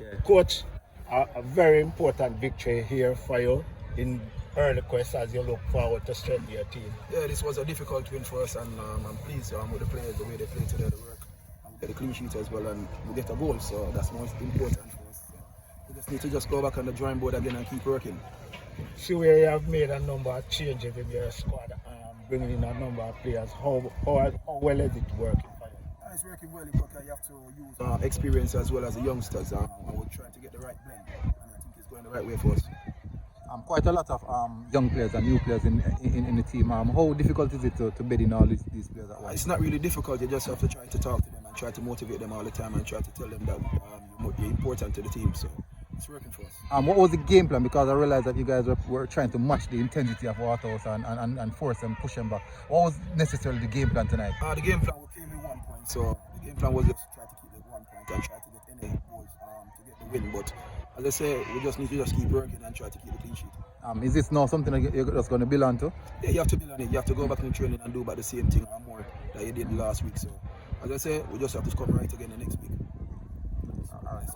Okay. Coach, a very important victory here for you in early quest as you look forward to strengthen your team. Yeah, this was a difficult win for us, and I'm pleased with the players, the way they play today, the work. And we get a clean sheet as well, and we get a goal, so that's most important for us. So we just need to just go back on the drawing board again and keep working. See where you have made a number of changes in your squad, bringing in a number of players. How well is it working for you? It's working well, but you have to use experience as well as the youngsters. And we're trying to get the right blend, and I think it's going the right way for us. Quite a lot of young players and new players in the team. How difficult is it to bed in all these players at once? It's not really difficult. You just have to try to talk to them and try to motivate them all the time and try to tell them that you're important to the team. So it's working for us. What was the game plan? Because I realized that you guys were trying to match the intensity of Waterhouse and force them, push them back. What was necessarily the game plan tonight? The game plan came in 1 point. So the game plan was just to try to keep it 1 point and try to get any goals to get the win. But as I say, we just need to keep working and try to keep a clean sheet. Is this now something that you're just going to build on to? Yeah, you have to build on it. You have to go back in the training and do about the same thing or more that you did last week. So as I say, we just have to come right again the next week. All right.